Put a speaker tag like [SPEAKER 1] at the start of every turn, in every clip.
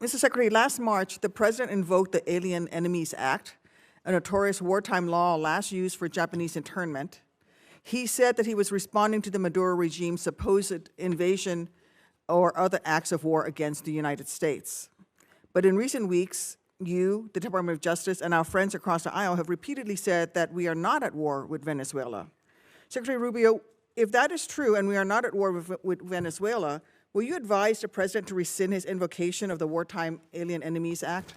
[SPEAKER 1] Mr. Secretary, last March, the President invoked the Alien Enemies Act, a notorious wartime law last used for Japanese internment. He said that he was responding to the Maduro regime's supposed invasion or other acts of war against the United States. But in recent weeks, you, the Department of Justice, and our friends across the aisle have repeatedly said that we are not at war with Venezuela. Secretary Rubio, if that is true and we are not at war with Venezuela, will you advise the President to rescind his invocation of the Wartime Alien Enemies Act?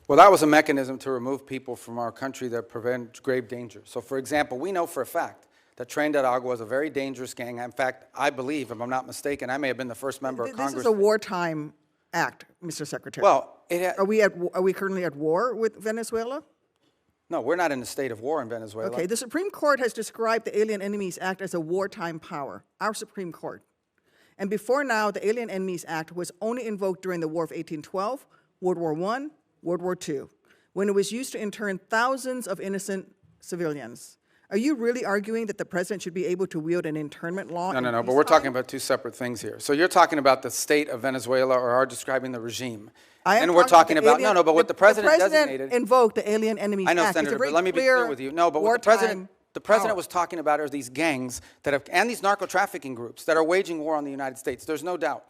[SPEAKER 2] Well, that was a mechanism to remove people from our country that prevent grave danger. So, for example, we know for a fact that Tren de Aragua is a very dangerous gang. In fact, I believe, if I'm not mistaken, I may have been the first member of Congress.
[SPEAKER 1] This is a wartime act, Mr. Secretary.
[SPEAKER 2] Well,
[SPEAKER 1] are we currently at war with Venezuela?
[SPEAKER 2] No, we're not in a state of war in Venezuela.
[SPEAKER 1] Okay, the Supreme Court has described the Alien Enemies Act as a wartime power, our Supreme Court. And before now, the Alien Enemies Act was only invoked during the War of 1812, World War I, World War II, when it was used to intern thousands of innocent civilians. Are you really arguing that the President should be able to wield an internment law?
[SPEAKER 2] No, but we're talking about two separate things here. So you're talking about the state of Venezuela, or are describing the regime. And we're talking about, but what the President designated.
[SPEAKER 1] Invoked the Alien Enemies Act.
[SPEAKER 2] I know, Senator, but let me be clear with you. No, but what the President was talking about are these gangs that have, and these narco-trafficking groups that are waging war on the United States. There's no doubt.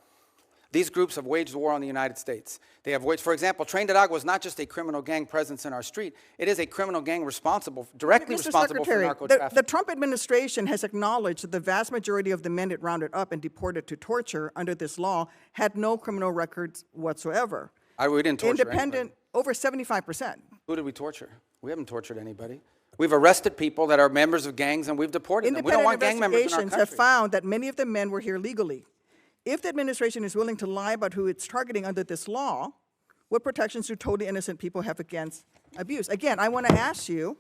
[SPEAKER 2] These groups have waged war on the United States. They have waged, for example, Tren de Aragua is not just a criminal gang presence in our street. It is a criminal gang directly responsible for narco-trafficking.
[SPEAKER 1] The Trump administration has acknowledged that the vast majority of the men it rounded up and deported to torture under this law had no criminal records whatsoever.
[SPEAKER 2] We didn't torture anybody.
[SPEAKER 1] Over 75%.
[SPEAKER 2] Who did we torture? We haven't tortured anybody. We've arrested people that are members of gangs and we've deported them. We don't want gang members in our country.
[SPEAKER 1] Have found that many of the men were here legally. If the administration is willing to lie about who it's targeting under this law, what protections do totally innocent people have against abuse? Again, I want to ask you,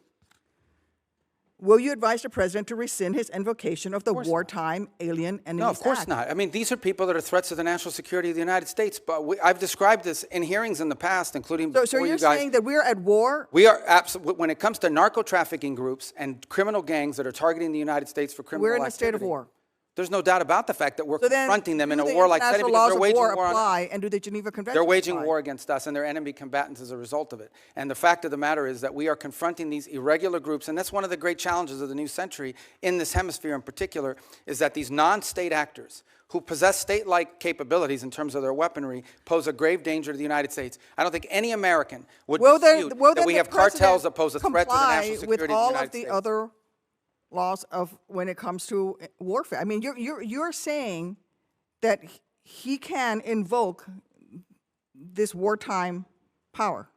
[SPEAKER 1] will you advise the President to rescind his invocation of the Wartime Alien Enemies Act?
[SPEAKER 2] No, of course not. I mean, these are people that are threats to the national security of the United States. But I've described this in hearings in the past, including before you guys. So you're saying that we're at war?
[SPEAKER 1] We
[SPEAKER 2] are absolutely. When it comes to narco-trafficking groups and criminal gangs that are targeting the United States for criminal activity.
[SPEAKER 1] We're in a state of war.
[SPEAKER 2] There's no doubt about the fact that we're confronting them in a warlike setting because they're waging war on us.
[SPEAKER 1] And do the Geneva Convention
[SPEAKER 2] They're waging war against us and they're enemy combatants as a result of it. And the fact of the matter is that we are confronting these irregular groups, and that's one of the great challenges of the new century in this hemisphere in particular, is that these non-state actors who possess state-like capabilities in terms of their weaponry pose a grave danger to the United States. I don't think any American would dispute that we have cartels that pose a threat to the national security of the United States.
[SPEAKER 1] With all of the other laws of when it comes to warfare. I mean, you're saying that he can invoke this wartime power.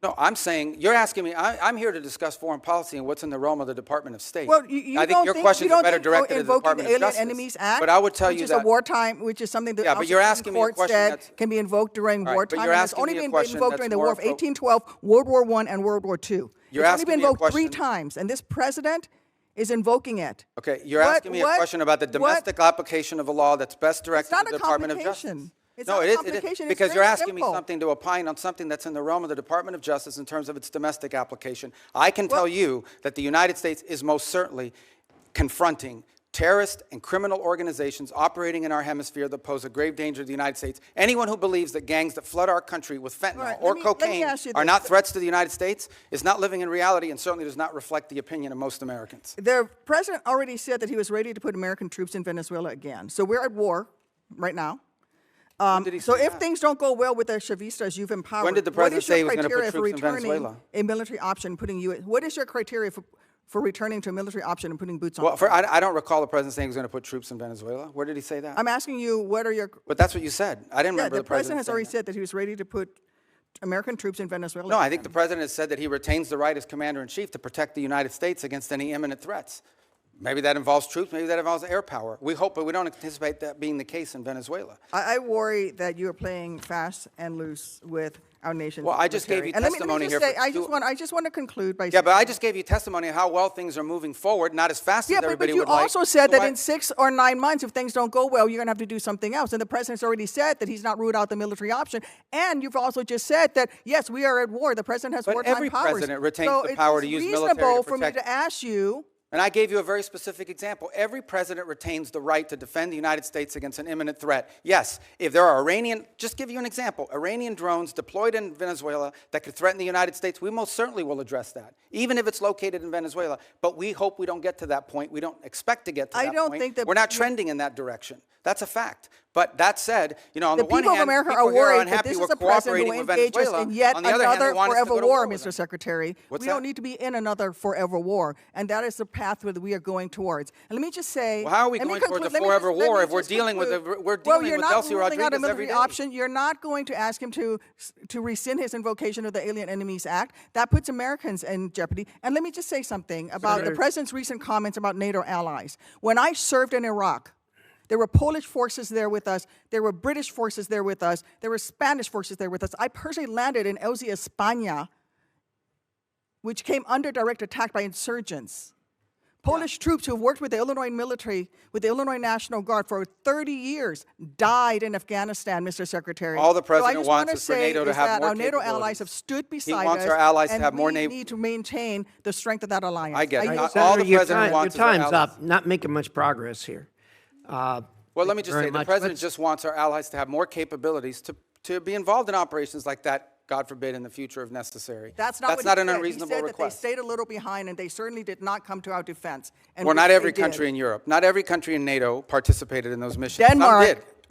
[SPEAKER 2] No, I'm saying, you're asking me, I'm here to discuss foreign policy and what's in the realm of the Department of State.
[SPEAKER 1] Well,
[SPEAKER 2] I think your questions are better directed to the Department of Justice.
[SPEAKER 1] Enemies Act,
[SPEAKER 2] but I would tell you that,
[SPEAKER 1] which is a wartime, which is something that
[SPEAKER 2] but you're asking me a question that's,
[SPEAKER 1] can be invoked during wartime.
[SPEAKER 2] But you're asking
[SPEAKER 1] it's only
[SPEAKER 2] me a
[SPEAKER 1] been
[SPEAKER 2] question
[SPEAKER 1] invoked during the War of 1812, World War I, and World War II. It's only been invoked 3 times, and this President is invoking it.
[SPEAKER 2] Okay, you're asking me a question about the domestic application of a law that's best directed to the Department of Justice. No, it is because you're asking me something to opine on something that's in the realm of the Department of Justice in terms of its domestic application. I can tell you that the United States is most certainly confronting terrorist and criminal organizations operating in our hemisphere that pose a grave danger to the United States. Anyone who believes that gangs that flood our country with fentanyl or cocaine are not threats to the United States is not living in reality and certainly does not reflect the opinion of most Americans.
[SPEAKER 1] The President already said that he was ready to put American troops in Venezuela again. So we're at war right now. So if things don't go well with the Chavistas you've empowered,
[SPEAKER 2] when did the President say he was going to put troops in Venezuela?
[SPEAKER 1] A military option, what is your criteria for returning to a military option and putting boots on?
[SPEAKER 2] Well, I don't recall the President saying he was going to put troops in Venezuela. Where did he say that?
[SPEAKER 1] I'm asking you, what are your...
[SPEAKER 2] But that's what you said. I didn't remember the
[SPEAKER 1] President has already said that he was ready to put American troops in Venezuela.
[SPEAKER 2] No, I think the President has said that he retains the right as Commander-in-Chief to protect the United States against any imminent threats. Maybe that involves troops, maybe that involves air power. We hope, but we don't anticipate that being the case in Venezuela.
[SPEAKER 1] I worry that you are playing fast and loose with our nation's
[SPEAKER 2] Well, I just gave you testimony here.
[SPEAKER 1] I just want to conclude by saying...
[SPEAKER 2] Yeah, but I just gave you testimony of how well things are moving forward, not as fast as everybody would like.
[SPEAKER 1] But you also said that in 6 or 9 months, if things don't go well, you're going to have to do something else. And the President's already said that he's not ruled out the military option. And you've also just said that, yes, we are at war. The President has wartime powers.
[SPEAKER 2] But every president retains the power to use military to protect...
[SPEAKER 1] So it's reasonable for me to ask you
[SPEAKER 2] And I gave you a very specific example. Every president retains the right to defend the United States against an imminent threat. Yes, if there are just give you an example, Iranian drones deployed in Venezuela that could threaten the United States, we most certainly will address that, even if it's located in Venezuela. But we hope we don't get to that point. We don't expect to get to that point.
[SPEAKER 1] I don't think that
[SPEAKER 2] we're not trending in that direction. That's a fact. But that said, on the one
[SPEAKER 1] hand,
[SPEAKER 2] people
[SPEAKER 1] are worried that
[SPEAKER 2] unhappy
[SPEAKER 1] this
[SPEAKER 2] we're
[SPEAKER 1] is a president who engages in yet another forever war, Mr. Secretary. We don't need to be in another forever war, and that is the path that we are going towards. And let me just say,
[SPEAKER 2] well, how are we going towards a forever war if we're dealing with Delcy Rodriguez every day?
[SPEAKER 1] Option. You're not going to ask him to rescind his invocation of the Alien Enemies Act. That puts Americans in jeopardy. And let me just say something about the president's recent comments about NATO allies. When I served in Iraq, there were Polish forces there with us. There were British forces there with us. There were Spanish forces there with us. I personally landed in Elzi, España, which came under direct attack by insurgents. Polish troops who have worked with the Illinois military, with the Illinois National Guard for 30 years, died in Afghanistan, Mr. Secretary.
[SPEAKER 2] All the president wants is for NATO to have more
[SPEAKER 1] our NATO allies have stood beside us.
[SPEAKER 2] He wants our allies to have more
[SPEAKER 1] and we need to maintain the strength of that alliance.
[SPEAKER 2] I get it.
[SPEAKER 3] All the president wants is our allies. Your time's up. Not making much progress here.
[SPEAKER 2] Well, let me just say, the president just wants our allies to have more capabilities to be involved in operations like that, God forbid, in the future if necessary.
[SPEAKER 1] That's not
[SPEAKER 2] an unreasonable
[SPEAKER 1] he said
[SPEAKER 2] request.
[SPEAKER 1] That they stayed a little behind, and they certainly did not come to our defense. And
[SPEAKER 2] well, not every country in Europe, not every country in NATO participated in those missions.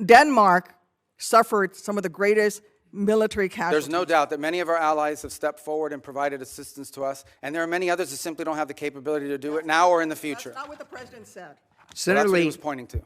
[SPEAKER 1] Denmark suffered some of the greatest military casualties.
[SPEAKER 2] There's no doubt that many of our allies have stepped forward and provided assistance to us, and there are many others that simply don't have the capability to do it now or in the future.
[SPEAKER 1] That's not what the president said.
[SPEAKER 2] Senator Lee was pointing to.